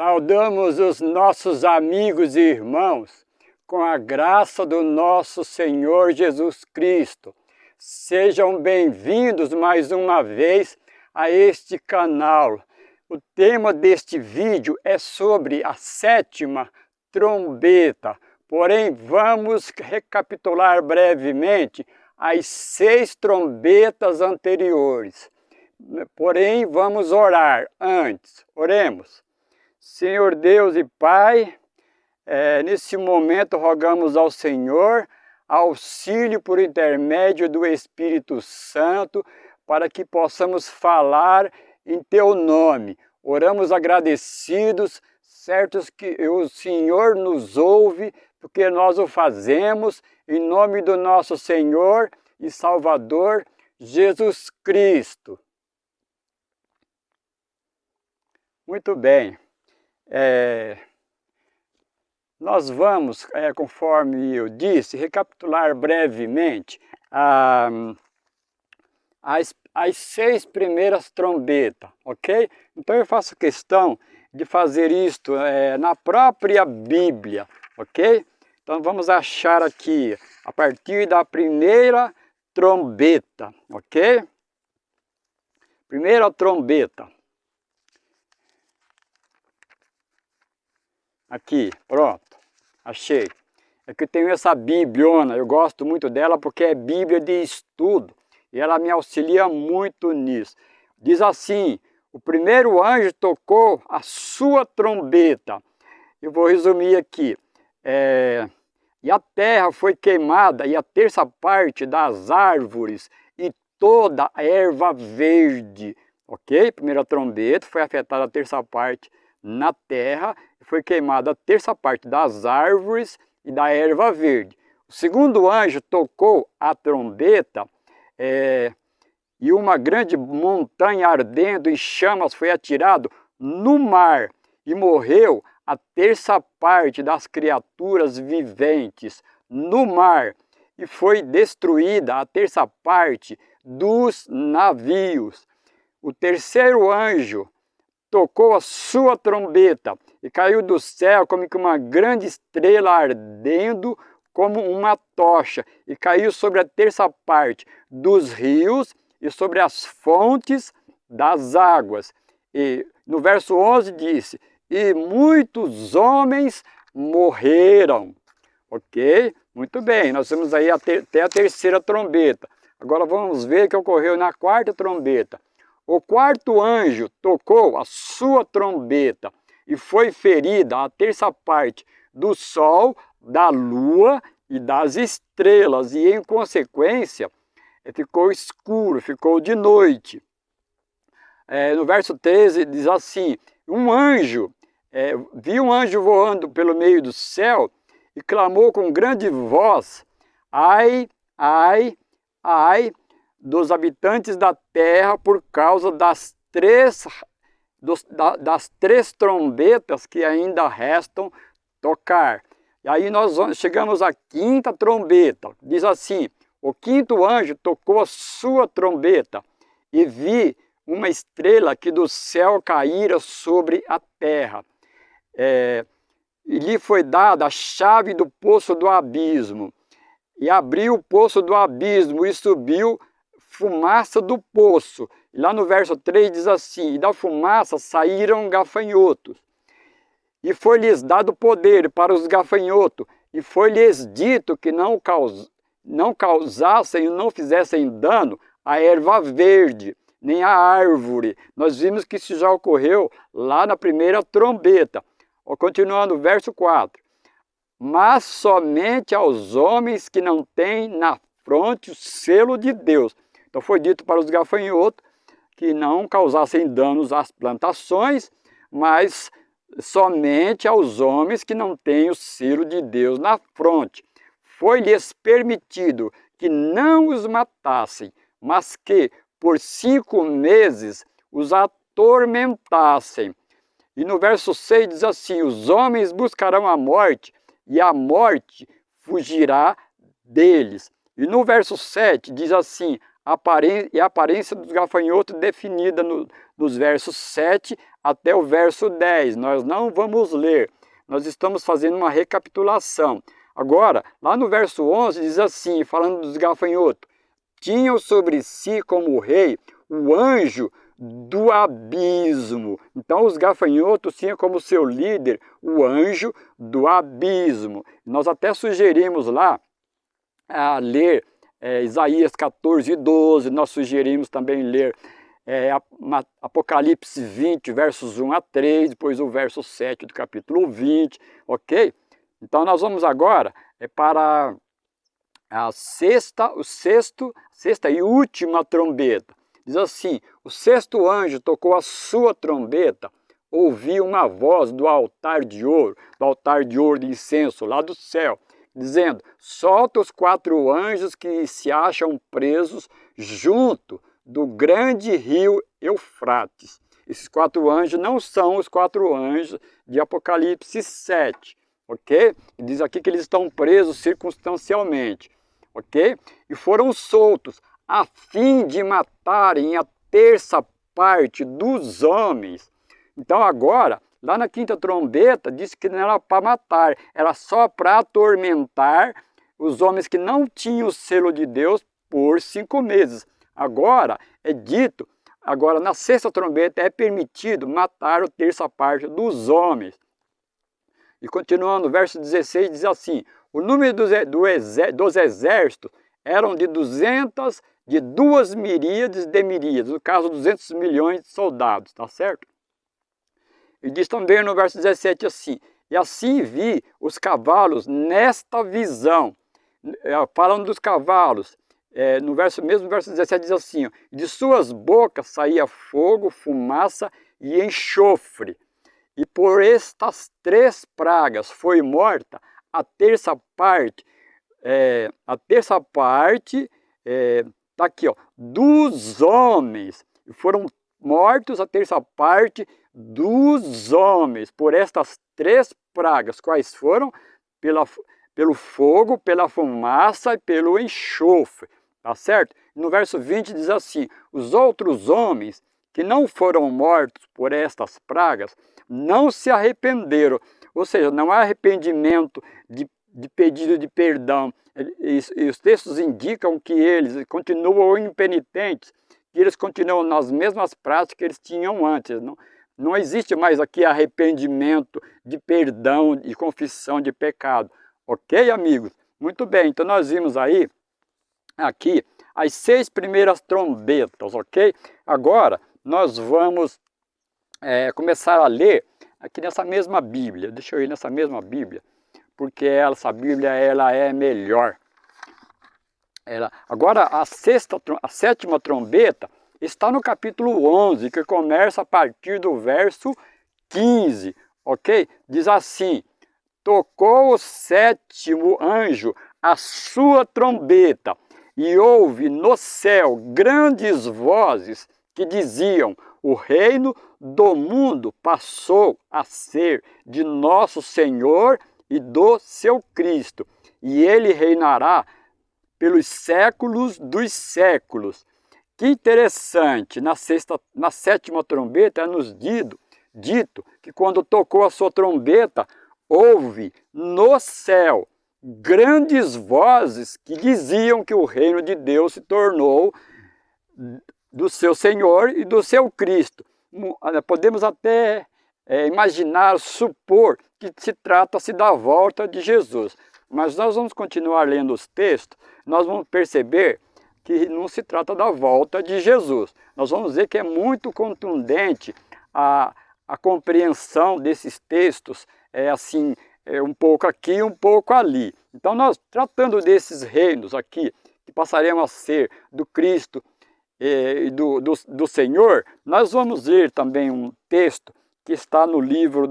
Saudamos os nossos amigos e irmãos com a graça do nosso Senhor Jesus Cristo. Sejam bem-vindos mais uma vez a este canal. O tema deste vídeo é sobre a sétima trombeta, porém vamos recapitular brevemente as 6 trombetas anteriores. Porém, vamos orar antes. Oremos. Senhor Deus e Pai, nesse momento rogamos ao Senhor auxílio por intermédio do Espírito Santo para que possamos falar em Teu nome. Oramos agradecidos, certos que o Senhor nos ouve, porque nós o fazemos em nome do nosso Senhor e Salvador Jesus Cristo. Muito bem. Nós vamos, conforme eu disse, recapitular brevemente as 6 primeiras trombetas, ok? Então eu faço questão de fazer isto na própria Bíblia, ok? Então vamos achar aqui, a partir da primeira trombeta, ok? Primeira trombeta. Aqui, pronto, achei. É que eu tenho essa bibliona, eu gosto muito dela porque é Bíblia de estudo e ela me auxilia muito nisso. Diz assim: o primeiro anjo tocou a sua trombeta. Eu vou resumir aqui. E a terra foi queimada e a terça parte das árvores e toda a erva verde. Ok? Primeira trombeta, foi afetada a terça parte na terra, foi queimada a terça parte das árvores e da erva verde. O segundo anjo tocou a trombeta e uma grande montanha ardendo em chamas foi atirado no mar e morreu a terça parte das criaturas viventes no mar e foi destruída a terça parte dos navios. O terceiro anjo tocou a sua trombeta e caiu do céu como que uma grande estrela ardendo como uma tocha e caiu sobre a terça parte dos rios e sobre as fontes das águas. E no verso 11 disse: e muitos homens morreram. Ok? Muito bem, nós temos aí até a terceira trombeta. Agora vamos ver o que ocorreu na quarta trombeta. O quarto anjo tocou a sua trombeta e foi ferida a terça parte do sol, da lua e das estrelas, e em consequência ficou escuro, ficou de noite. No verso 13 diz assim: viu um anjo voando pelo meio do céu e clamou com grande voz: ai, ai, ai, dos habitantes da terra por causa das três trombetas que ainda restam tocar. E aí nós chegamos à quinta trombeta. Diz assim: o quinto anjo tocou a sua trombeta e vi uma estrela que do céu caíra sobre a terra. E lhe foi dada a chave do poço do abismo. E abriu o poço do abismo e subiu fumaça do poço. E lá no verso 3 diz assim: e da fumaça saíram gafanhotos. E foi-lhes dado poder para os gafanhotos, e foi-lhes dito que não causassem e não fizessem dano à erva verde, nem à árvore. Nós vimos que isso já ocorreu lá na primeira trombeta. Continuando, verso 4. Mas somente aos homens que não têm na fronte o selo de Deus. Então foi dito para os gafanhotos que não causassem danos às plantações, mas somente aos homens que não têm o selo de Deus na fronte. Foi-lhes permitido que não os matassem, mas que por 5 meses os atormentassem. E no verso 6 diz assim: os homens buscarão a morte e a morte fugirá deles. E no verso 7 diz assim: e a aparência dos gafanhotos definida nos versos 7 até o verso 10. Nós não vamos ler, nós estamos fazendo uma recapitulação. Agora, lá no verso 11 diz assim, falando dos gafanhotos: tinham sobre si como rei o anjo do abismo. Então os gafanhotos tinham como seu líder o anjo do abismo. Nós até sugerimos lá a ler Isaías 14:12, nós sugerimos também ler Apocalipse 20, versos 1 a 3, depois o verso 7 do capítulo 20, ok? Então nós vamos agora para a sexta e última trombeta. Diz assim: o sexto anjo tocou a sua trombeta, ouvi uma voz do altar de ouro de incenso lá do céu, dizendo: solta os 4 anjos que se acham presos junto do grande rio Eufrates. Esses 4 anjos não são os 4 anjos de Apocalipse 7, ok? Diz aqui que eles estão presos circunstancialmente, ok? E foram soltos a fim de matarem a terça parte dos homens. Então agora, lá na quinta trombeta, diz que não era para matar, era só para atormentar os homens que não tinham o selo de Deus por 5 meses. Agora é dito, agora na sexta trombeta é permitido matar a terça parte dos homens. E continuando, o verso 16 diz assim: o número dos exércitos eram de 2 miríades de miríades, no caso 200 milhões de soldados, tá certo? E diz também no verso 17 assim: e assim vi os cavalos nesta visão. Falando dos cavalos, no verso 17 diz assim: ó, de suas bocas saía fogo, fumaça e enxofre. E por estas 3 pragas foi morta a terça parte, tá aqui, ó, dos homens. Foram mortos a terça parte dos homens por estas 3 pragas. Quais foram? Pelo fogo, pela fumaça e pelo enxofre, tá certo? No verso 20 diz assim: os outros homens que não foram mortos por estas pragas não se arrependeram, ou seja, não há arrependimento de pedido de perdão. E os textos indicam que eles continuam impenitentes, que eles continuam nas mesmas práticas que eles tinham antes. Não existe mais aqui arrependimento de perdão, de confissão de pecado. Ok, amigos? Muito bem, então nós vimos aí, aqui, as 6 primeiras trombetas, ok? Agora, nós vamos começar a ler aqui nessa mesma Bíblia. Deixa eu ir nessa mesma Bíblia, porque essa Bíblia ela é melhor. Agora, a 7ª trombeta está no capítulo 11, que começa a partir do verso 15, ok? Diz assim: tocou o 7º anjo a sua trombeta, e houve no céu grandes vozes que diziam: o reino do mundo passou a ser de nosso Senhor e do seu Cristo, e ele reinará pelos séculos dos séculos. Que interessante, na 7ª trombeta é nos dito que quando tocou a sua trombeta, houve no céu grandes vozes que diziam que o reino de Deus se tornou do seu Senhor e do seu Cristo. Podemos até imaginar, supor que se trata-se da volta de Jesus. Mas nós vamos continuar lendo os textos, nós vamos perceber que não se trata da volta de Jesus. Nós vamos ver que é muito contundente a compreensão desses textos, um pouco aqui, um pouco ali. Então, nós tratando desses reinos aqui, que passaremos a ser do Cristo e do Senhor, nós vamos ler também um texto que está no livro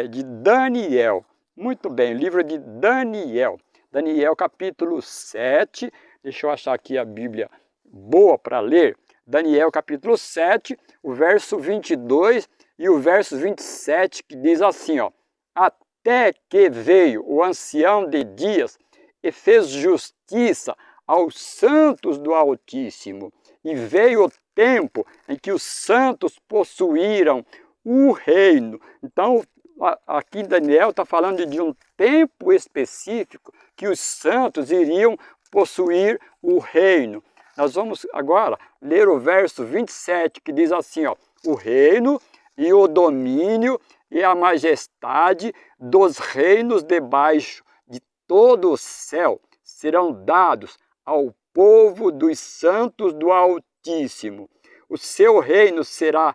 de Daniel. Muito bem, livro de Daniel. Daniel capítulo 7, deixa eu achar aqui a Bíblia boa para ler. Daniel capítulo 7, o verso 22 e o verso 27, que diz assim, ó: até que veio o ancião de dias e fez justiça aos santos do Altíssimo. E veio o tempo em que os santos possuíram o reino. Então, aqui Daniel está falando de um tempo específico que os santos iriam possuir o reino. Nós vamos agora ler o verso 27, que diz assim, ó, o reino e o domínio e a majestade dos reinos debaixo de todo o céu serão dados ao povo dos santos do Altíssimo. O seu reino será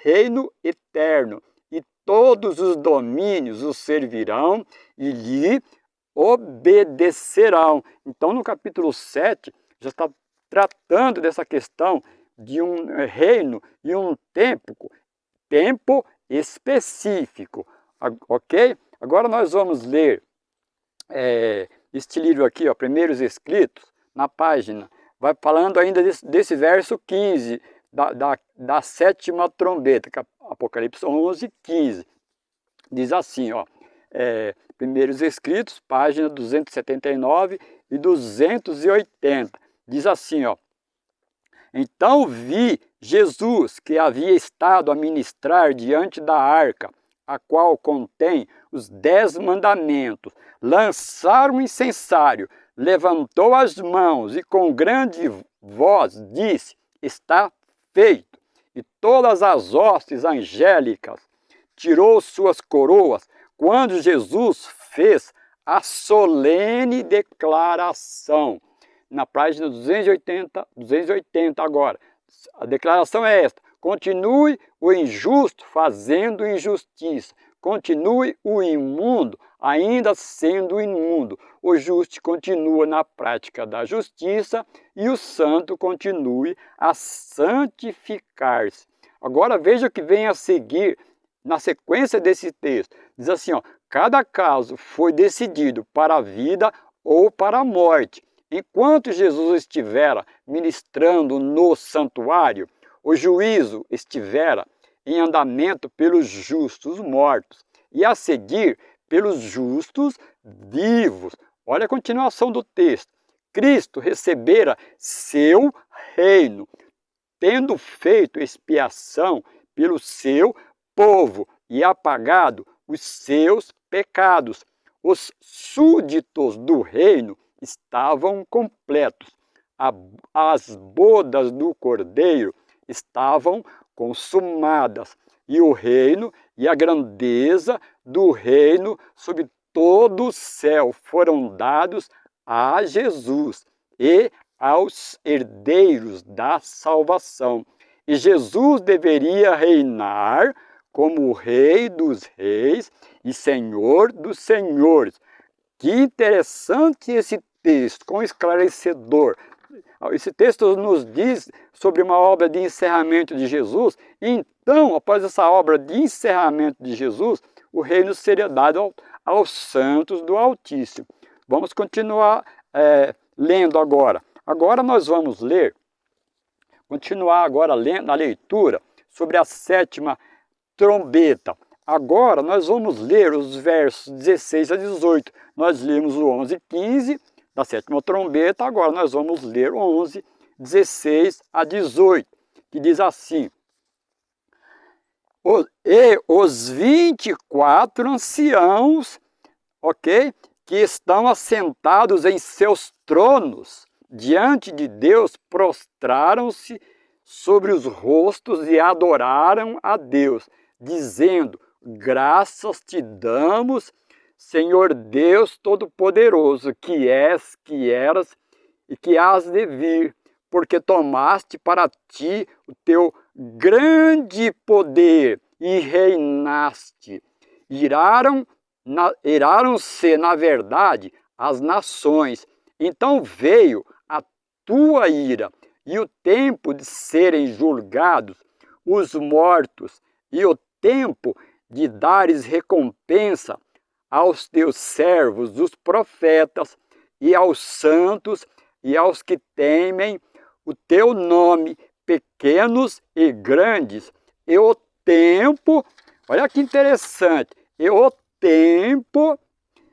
reino eterno, e todos os domínios o servirão e lhe obedecerão. Então, no capítulo 7, já está tratando dessa questão de um reino e um tempo específico, ok? Agora nós vamos ler este livro aqui, ó, Primeiros Escritos, na página, vai falando ainda desse verso 15, da sétima trombeta, Apocalipse 11, 15. Diz assim, ó, Primeiros Escritos, página 279 e 280. Diz assim, ó, então vi Jesus, que havia estado a ministrar diante da arca, a qual contém os 10 mandamentos, lançar um incensário, levantou as mãos e com grande voz disse, está feito. E todas as hostes angélicas tirou suas coroas, quando Jesus fez a solene declaração. Na página 280 agora. A declaração é esta: continue o injusto fazendo injustiça, continue o imundo ainda sendo imundo, o justo continua na prática da justiça e o santo continue a santificar-se. Agora veja o que vem a seguir na sequência desse texto. Diz assim, ó, cada caso foi decidido para a vida ou para a morte. Enquanto Jesus estivera ministrando no santuário, o juízo estivera em andamento pelos justos mortos e a seguir pelos justos vivos. Olha a continuação do texto. Cristo recebera seu reino, tendo feito expiação pelo seu povo e apagado os seus pecados. Os súditos do reino estavam completos. As bodas do Cordeiro estavam consumadas, e o reino e a grandeza do reino sobre todo o céu foram dados a Jesus e aos herdeiros da salvação. E Jesus deveria reinar como o Rei dos Reis e Senhor dos Senhores. Que interessante esse texto, quão esclarecedor. Esse texto nos diz sobre uma obra de encerramento de Jesus, e então, após essa obra de encerramento de Jesus, o reino seria dado aos santos do Altíssimo. Vamos continuar lendo agora. Agora nós vamos continuar agora lendo a leitura sobre a sétima trombeta. Agora nós vamos ler os versos 16 a 18. Nós lemos o 11 e 15 da sétima trombeta, agora nós vamos ler 11, 16 a 18, que diz assim: os 24 anciãos, ok, que estão assentados em seus tronos diante de Deus, prostraram-se sobre os rostos e adoraram a Deus, dizendo: graças te damos, Senhor Deus Todo-Poderoso, que és, que eras e que hás de vir, porque tomaste para ti o teu grande poder e reinaste. Iraram-se, na verdade, as nações. Então veio a tua ira e o tempo de serem julgados os mortos e o tempo de dares recompensa aos teus servos, os profetas, e aos santos e aos que temem o teu nome, pequenos e grandes, e o tempo, olha que interessante, e o tempo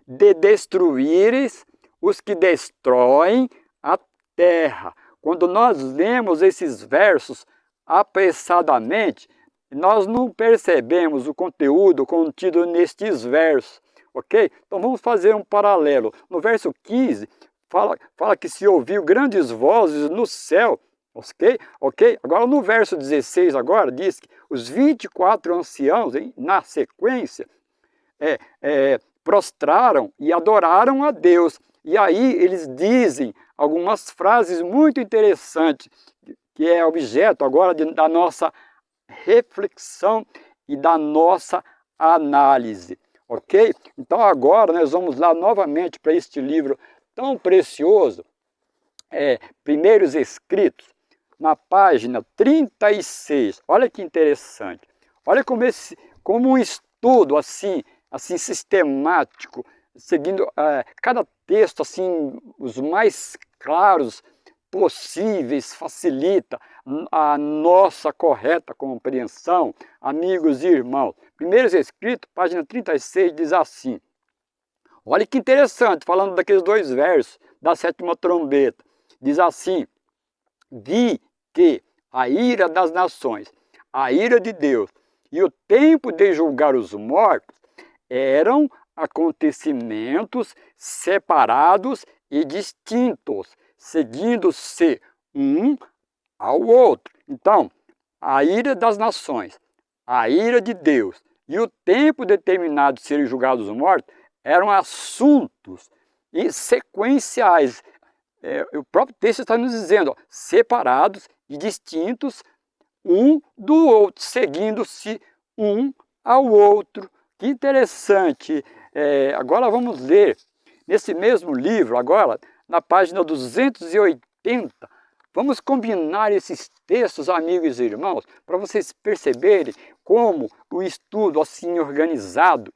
de destruíres os que destroem a terra. Quando nós lemos esses versos apressadamente, nós não percebemos o conteúdo contido nestes versos, ok? Então vamos fazer um paralelo. No verso 15, fala que se ouviu grandes vozes no céu, ok? Agora no verso 16 agora diz que os 24 anciãos, na sequência, prostraram e adoraram a Deus. E aí eles dizem algumas frases muito interessantes, que é objeto agora da nossa reflexão e da nossa análise, ok? Então agora nós vamos lá novamente para este livro tão precioso, Primeiros Escritos, na página 36. Olha que interessante. Olha como um estudo assim sistemático, seguindo cada texto assim os mais claros possíveis, facilita a nossa correta compreensão, amigos e irmãos. Primeiros Escritos, página 36, diz assim. Olha que interessante, falando daqueles dois versos da sétima trombeta. Diz assim: vi que a ira das nações, a ira de Deus e o tempo de julgar os mortos eram acontecimentos separados e distintos, seguindo-se um ao outro. Então, a ira das nações, a ira de Deus e o tempo determinado de serem julgados os mortos eram assuntos sequenciais. O próprio texto está nos dizendo, separados e distintos um do outro, seguindo-se um ao outro. Que interessante! Agora vamos ler, nesse mesmo livro, agora, na página 280, vamos combinar esses textos, amigos e irmãos, para vocês perceberem como o estudo assim organizado,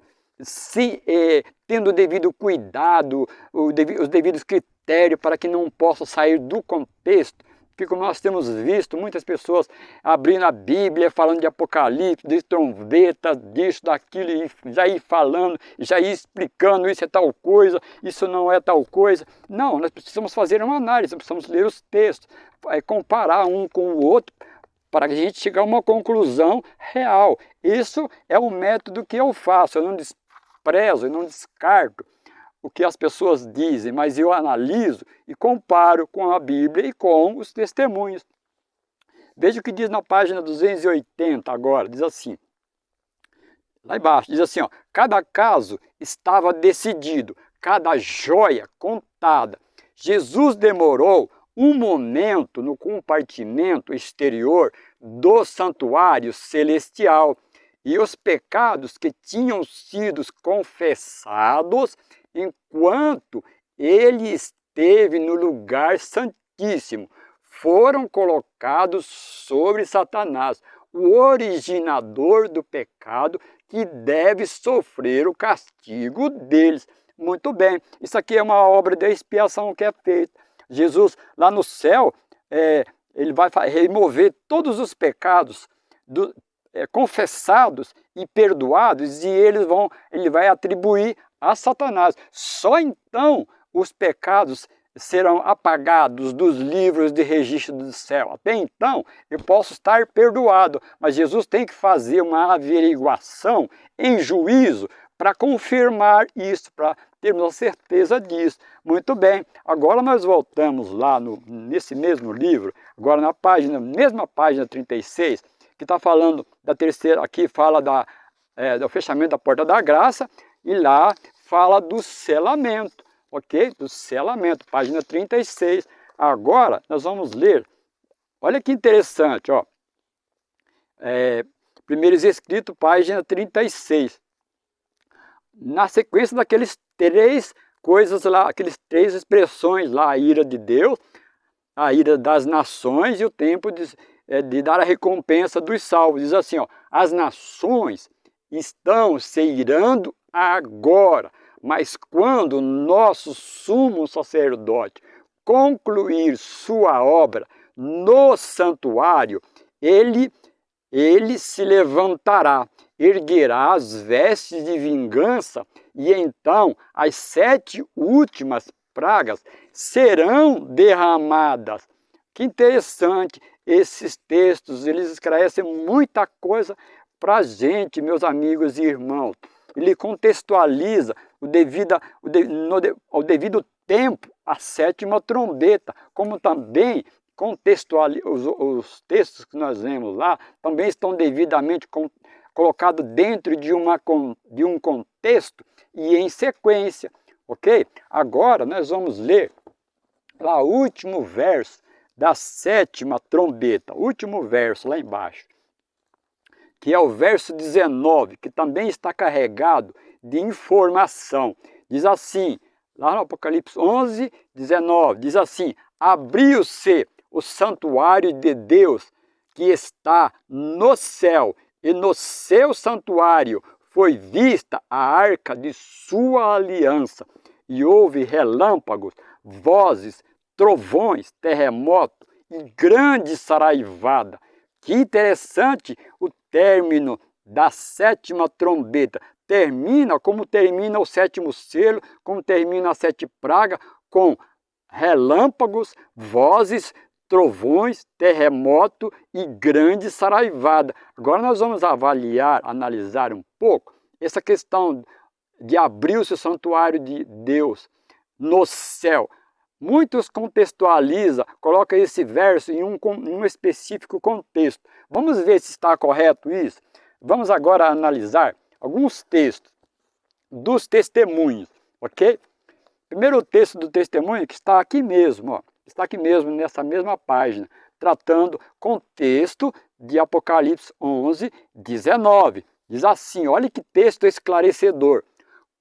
tendo o devido cuidado, os devidos critérios para que não possa sair do contexto, porque como nós temos visto, muitas pessoas abrindo a Bíblia, falando de Apocalipse, de trombeta, disso, daquilo, e já ir falando, já ir explicando, isso é tal coisa, isso não é tal coisa. Não, nós precisamos fazer uma análise, precisamos ler os textos, comparar um com o outro, para que a gente chegue a uma conclusão real. Isso é o método que eu faço, eu não desprezo, eu não descarto o que as pessoas dizem, mas eu analiso e comparo com a Bíblia e com os testemunhos. Veja o que diz na página 280 agora, diz assim, lá embaixo, diz assim, ó, cada caso estava decidido, cada joia contada. Jesus demorou um momento no compartimento exterior do santuário celestial e os pecados que tinham sido confessados enquanto ele esteve no lugar santíssimo, foram colocados sobre Satanás, o originador do pecado, que deve sofrer o castigo deles. Muito bem, isso aqui é uma obra de expiação que é feita. Jesus, lá no céu, ele vai remover todos os pecados confessados e perdoados, e ele vai atribuir a Satanás. Só então os pecados serão apagados dos livros de registro do céu. Até então eu posso estar perdoado, mas Jesus tem que fazer uma averiguação em juízo para confirmar isso, para termos a certeza disso. Muito bem, agora nós voltamos lá nesse mesmo livro, agora na mesma página 36, que está falando da terceira, aqui fala do fechamento da porta da graça, e lá fala do selamento, ok? Do selamento, página 36. Agora nós vamos ler, olha que interessante, ó. Primeiros Escritos, página 36. Na sequência daqueles três coisas lá, aqueles três expressões lá, a ira de Deus, a ira das nações e o tempo de dar a recompensa dos salvos. Diz assim, ó, as nações estão se irando agora, mas quando nosso sumo sacerdote concluir sua obra no santuário, ele se levantará, erguerá as vestes de vingança, e então as 7 últimas pragas serão derramadas. Que interessante, esses textos, eles esclarecem muita coisa para a gente, meus amigos e irmãos. Ele contextualiza ao devido tempo a sétima trombeta, como também os textos que nós vemos lá também estão devidamente colocados dentro de um contexto e em sequência, ok? Agora nós vamos ler lá o último verso da sétima trombeta, último verso lá embaixo, que é o verso 19, que também está carregado de informação. Diz assim, lá no Apocalipse 11, 19, diz assim: abriu-se o santuário de Deus que está no céu, e no seu santuário foi vista a arca de sua aliança, e houve relâmpagos, vozes, trovões, terremoto e grande saraivada. Que interessante o término da sétima trombeta. Termina como termina o sétimo selo, como termina a sete pragas, com relâmpagos, vozes, trovões, terremoto e grande saraivada. Agora nós vamos analisar um pouco essa questão de abrir-se o santuário de Deus no céu. Muitos contextualizam, colocam esse verso em um específico contexto. Vamos ver se está correto isso? Vamos agora analisar alguns textos dos testemunhos, ok? Primeiro texto do testemunho que está aqui mesmo, ó, está aqui mesmo nessa mesma página, tratando contexto de Apocalipse 11, 19. Diz assim, olha que texto esclarecedor.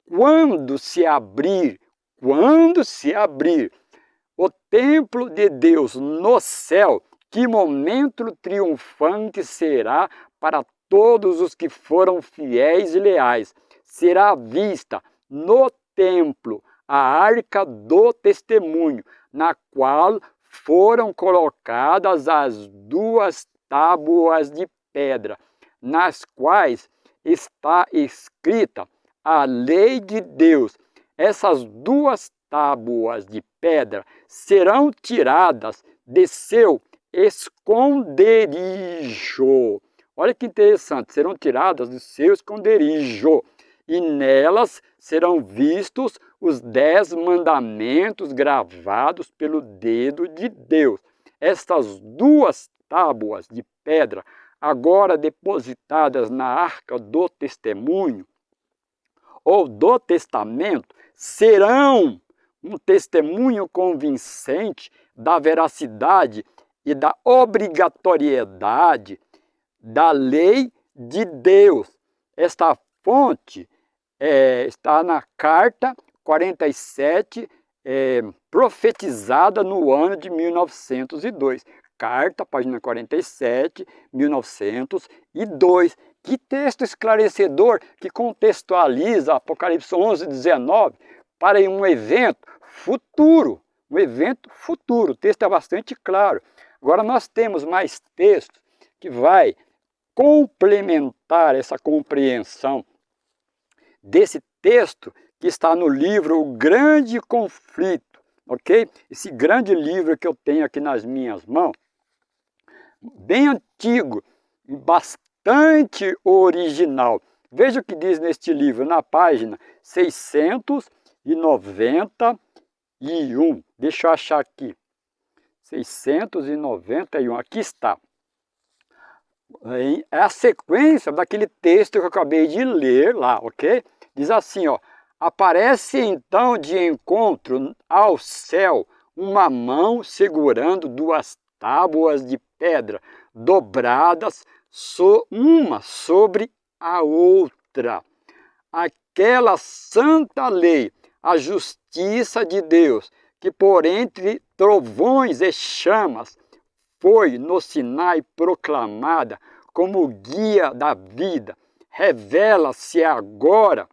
Quando se abrir o templo de Deus no céu, que momento triunfante será para todos os que foram fiéis e leais. Será vista no templo a arca do testemunho, na qual foram colocadas as duas tábuas de pedra, nas quais está escrita a lei de Deus. Essas duas tábuas de pedra serão tiradas de seu esconderijo. Olha que interessante, serão tiradas de seu esconderijo. E nelas serão vistos os 10 mandamentos gravados pelo dedo de Deus. Estas duas tábuas de pedra, agora depositadas na arca do testemunho, ou do testamento, serão um testemunho convincente da veracidade e da obrigatoriedade da lei de Deus. Esta fonte está na carta 47, profetizada no ano de 1902. Carta, página 47, 1902. Que texto esclarecedor que contextualiza Apocalipse 11, 19 para um evento futuro. Um evento futuro. O texto é bastante claro. Agora nós temos mais textos que vai complementar essa compreensão desse texto que está no livro O Grande Conflito, ok? Esse grande livro que eu tenho aqui nas minhas mãos, bem antigo e bastante original. Veja o que diz neste livro, na página 691. Deixa eu achar aqui. 691, aqui está. É a sequência daquele texto que eu acabei de ler lá, ok? Diz assim, ó. Aparece então de encontro ao céu uma mão segurando duas tábuas de pedra dobradas uma sobre a outra. Aquela santa lei, a justiça de Deus, que por entre trovões e chamas foi no Sinai proclamada como guia da vida, revela-se agora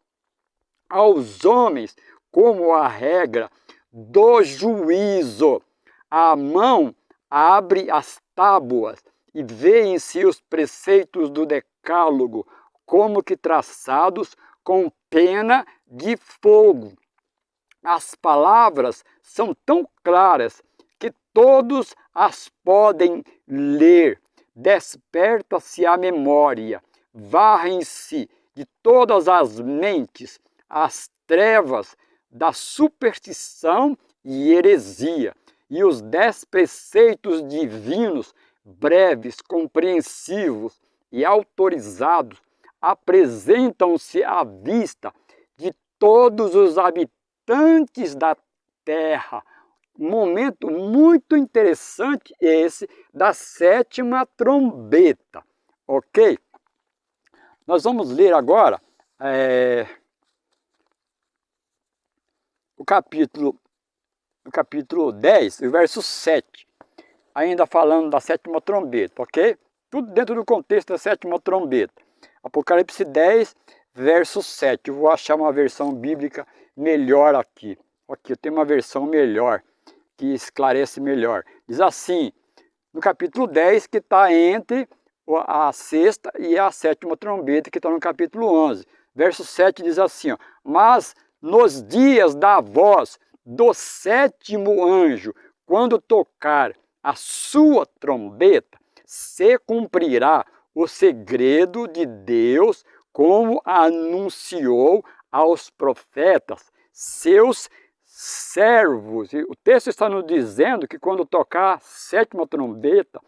aos homens como a regra do juízo. A mão abre as tábuas e vêem-se os preceitos do decálogo como que traçados com pena de fogo. As palavras são tão claras que todos as podem ler. Desperta-se a memória, varrem-se de todas as mentes as trevas da superstição e heresia, e os 10 preceitos divinos, breves, compreensivos e autorizados, apresentam-se à vista de todos os habitantes da terra. Um momento muito interessante esse da 7ª trombeta, ok? Nós vamos ler agora o capítulo 10, o verso 7, ainda falando da 7ª trombeta, ok? Tudo dentro do contexto da 7ª trombeta. Apocalipse 10, verso 7. Eu vou achar uma versão bíblica melhor aqui. Aqui eu tenho uma versão melhor, que esclarece melhor. Diz assim, no capítulo 10, que está entre a 6ª e a 7ª trombeta, que está no capítulo 11. Verso 7 diz assim, ó, mas nos dias da voz do 7º anjo, quando tocar a sua trombeta, se cumprirá o segredo de Deus, como anunciou aos profetas, seus servos. E o texto está nos dizendo que quando tocar a 7ª trombeta,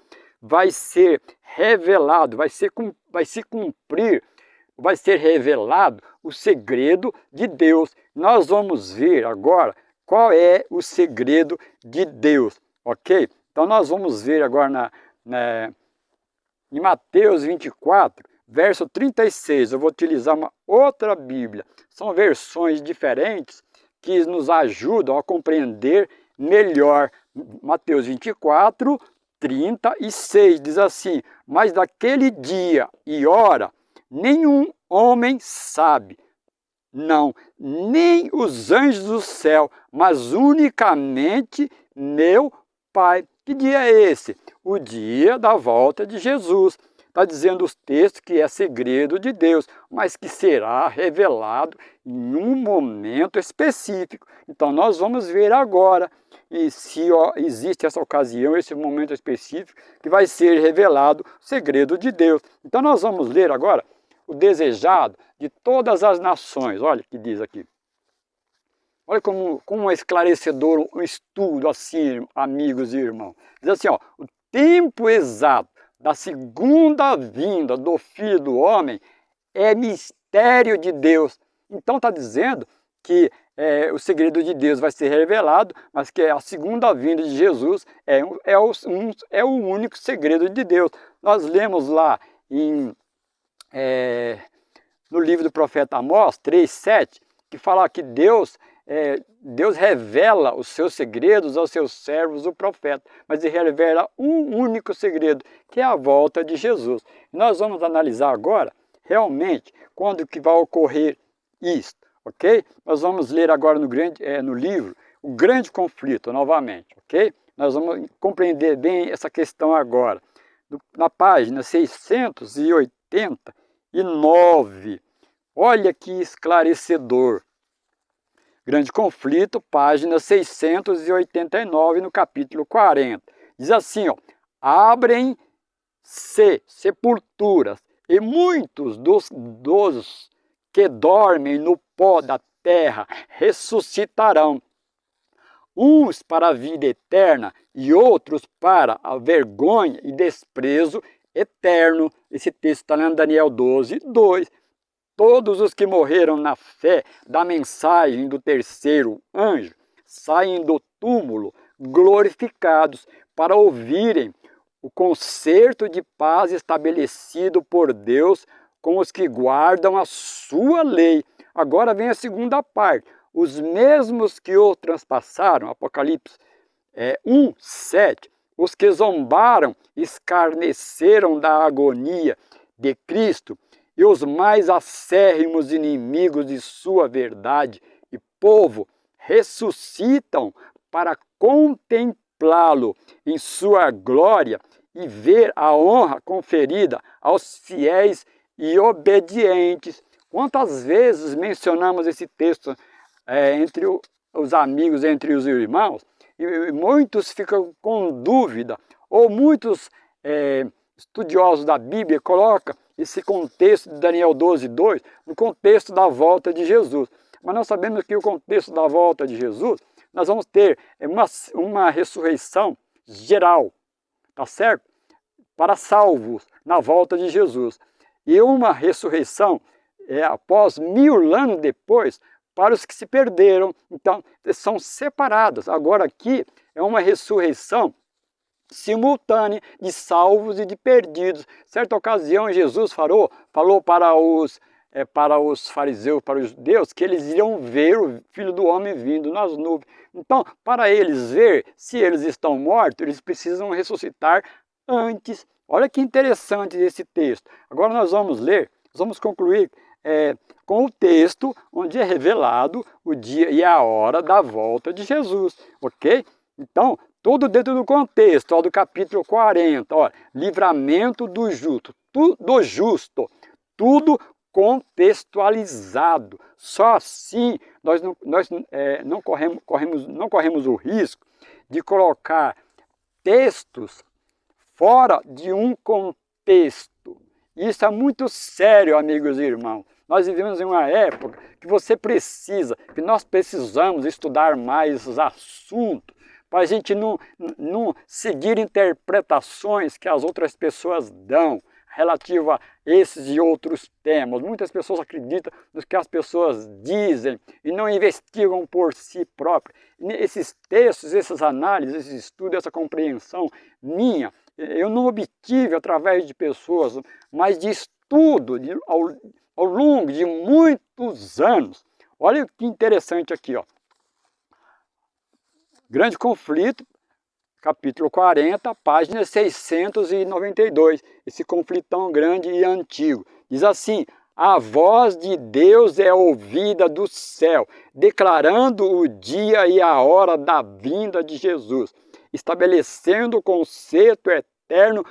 vai ser revelado, vai ser revelado o segredo de Deus. Nós vamos ver agora qual é o segredo de Deus, ok? Então nós vamos ver agora em Mateus 24, verso 36. Eu vou utilizar uma outra Bíblia. São versões diferentes que nos ajudam a compreender melhor. Mateus 24, 36 diz assim, mas daquele dia e hora nenhum homem sabe, não, nem os anjos do céu, mas unicamente meu Pai. Que dia é esse? O dia da volta de Jesus. Está dizendo os textos que é segredo de Deus, mas que será revelado em um momento específico. Então nós vamos ver agora, e se existe essa ocasião, esse momento específico, que vai ser revelado o segredo de Deus. Então nós vamos ler agora o desejado de todas as nações. Olha o que diz aqui. Olha como é esclarecedor um estudo assim, amigos e irmãos. Diz assim, ó, o tempo exato da segunda vinda do Filho do Homem é mistério de Deus. Então está dizendo que o segredo de Deus vai ser revelado, mas que a segunda vinda de Jesus é o único segredo de Deus. Nós lemos lá no livro do profeta Amós 3,7, que fala que Deus revela os seus segredos aos seus servos, o profeta, mas ele revela um único segredo, que é a volta de Jesus. Nós vamos analisar agora, realmente, quando que vai ocorrer isto, ok? Nós vamos ler agora no livro O Grande Conflito, novamente, ok? Nós vamos compreender bem essa questão agora. Na página 689, olha que esclarecedor. Grande Conflito, página 689, no capítulo 40. Diz assim, ó, abrem-se sepulturas, e muitos dos que dormem no pó da terra ressuscitarão, uns para a vida eterna e outros para a vergonha e desprezo eterno. Esse texto está em Daniel 12, 2. Todos os que morreram na fé da mensagem do terceiro anjo saem do túmulo glorificados para ouvirem o concerto de paz estabelecido por Deus com os que guardam a sua lei. Agora vem a segunda parte. Os mesmos que o transpassaram, Apocalipse 1, 7, os que zombaram, escarneceram da agonia de Cristo, e os mais acérrimos inimigos de sua verdade e povo ressuscitam para contemplá-lo em sua glória e ver a honra conferida aos fiéis e obedientes. Quantas vezes mencionamos esse texto entre os amigos, entre os irmãos, e muitos ficam com dúvida, ou muitos estudiosos da Bíblia colocam esse contexto de Daniel 12:2 no contexto da volta de Jesus. Mas nós sabemos que o contexto da volta de Jesus, nós vamos ter uma ressurreição geral, tá certo? Para salvos na volta de Jesus. E uma ressurreição após 1000 anos depois para os que se perderam. Então, são separadas. Agora aqui é uma ressurreição simultânea de salvos e de perdidos. Certa ocasião Jesus falou para os fariseus, para os judeus, que eles iriam ver o Filho do Homem vindo nas nuvens. Então, para eles ver se eles estão mortos, eles precisam ressuscitar antes. Olha que interessante esse texto. Agora nós vamos ler, vamos concluir com o texto onde é revelado o dia e a hora da volta de Jesus, ok? Então, tudo dentro do contexto, ó, do capítulo 40, ó, livramento do justo, tudo contextualizado. Só assim nós não corremos o risco de colocar textos fora de um contexto. Isso é muito sério, amigos e irmãos. Nós vivemos em uma época que nós precisamos estudar mais esses assuntos, para a gente não seguir interpretações que as outras pessoas dão relativa a esses e outros temas. Muitas pessoas acreditam no que as pessoas dizem e não investigam por si próprias. Esses textos, essas análises, esse estudo, essa compreensão minha, eu não obtive através de pessoas, mas de estudo ao longo de muitos anos. Olha que interessante aqui, ó. Grande Conflito, capítulo 40, página 692. Esse conflitão grande e antigo. Diz assim: a voz de Deus é ouvida do céu, declarando o dia e a hora da vinda de Jesus, estabelecendo o concerto eterno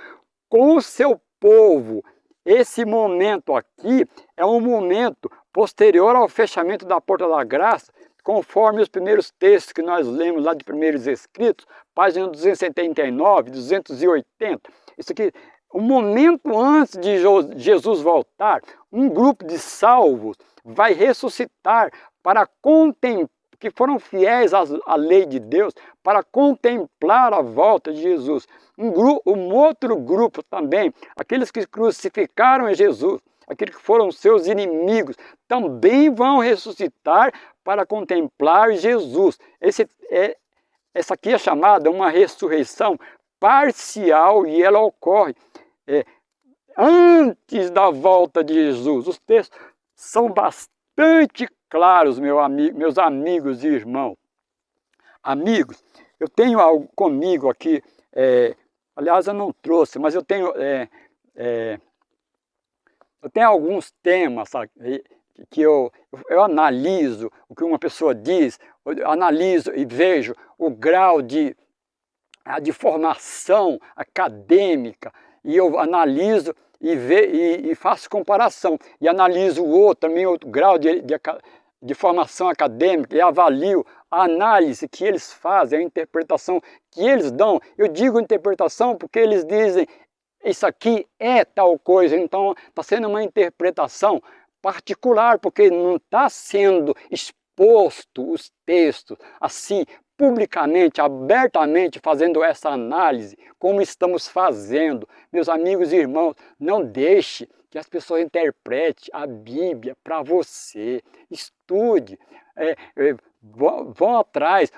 com o seu povo. Esse momento aqui é um momento posterior ao fechamento da porta da graça, conforme os primeiros textos que nós lemos lá de Primeiros Escritos, página 279, 280. Isso aqui, um momento antes de Jesus voltar, um grupo de salvos vai ressuscitar para contemplar, que foram fiéis à lei de Deus, para contemplar a volta de Jesus. Um outro grupo também, aqueles que crucificaram Jesus, aqueles que foram seus inimigos, também vão ressuscitar para contemplar Jesus. Essa aqui é chamada uma ressurreição parcial e ela ocorre antes da volta de Jesus. Os textos são bastante claros, meus amigos e irmãos. Amigos, eu tenho algo comigo aqui, aliás eu não trouxe, mas eu tenho alguns temas, sabe, que eu analiso o que uma pessoa diz, eu analiso e vejo o grau de formação acadêmica, e eu analiso e faço comparação, e analiso o outro, também outro grau de formação acadêmica, e avalio a análise que eles fazem, a interpretação que eles dão. Eu digo interpretação porque eles dizem, isso aqui é tal coisa, então está sendo uma interpretação particular, porque não está sendo exposto os textos assim, publicamente, abertamente, fazendo essa análise, como estamos fazendo. Meus amigos e irmãos, não deixe que as pessoas interpretem a Bíblia para você. Estude, vão atrás.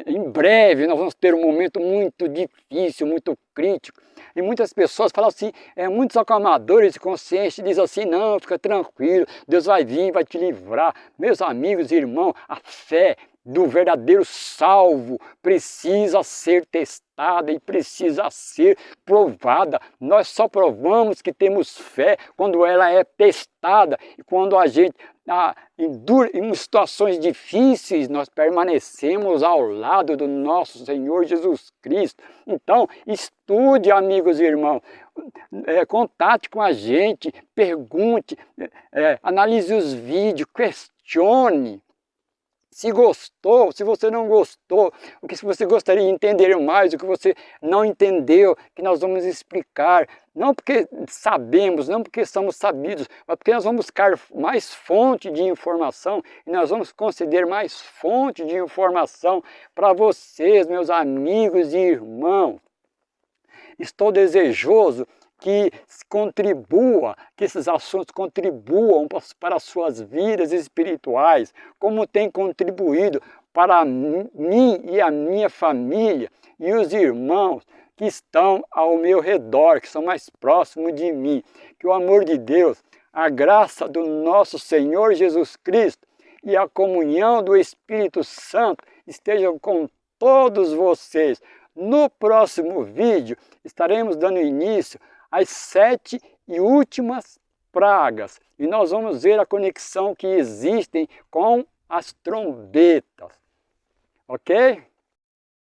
Em breve, nós vamos ter um momento muito difícil, muito crítico. E muitas pessoas falam assim, muitos acalmadores de consciência dizem assim, não, fica tranquilo, Deus vai vir, vai te livrar. Meus amigos e irmãos, a fé do verdadeiro salvo precisa ser testada e precisa ser provada. Nós só provamos que temos fé quando ela é testada e quando a gente, em situações difíceis, nós permanecemos ao lado do nosso Senhor Jesus Cristo. Então, estude, amigos e irmãos, contate com a gente, pergunte, analise os vídeos, questione. Se gostou, se você não gostou, o que se você gostaria de entender mais, o que você não entendeu, que nós vamos explicar. Não porque sabemos, não porque somos sabidos, mas porque nós vamos buscar mais fonte de informação e nós vamos conceder mais fonte de informação para vocês, meus amigos e irmãos. Estou desejoso que contribua, que esses assuntos contribuam para as suas vidas espirituais, como tem contribuído para mim e a minha família e os irmãos que estão ao meu redor, que são mais próximos de mim. Que o amor de Deus, a graça do nosso Senhor Jesus Cristo e a comunhão do Espírito Santo estejam com todos vocês. No próximo vídeo estaremos dando início às 7 e últimas pragas e nós vamos ver a conexão que existem com as trombetas, ok?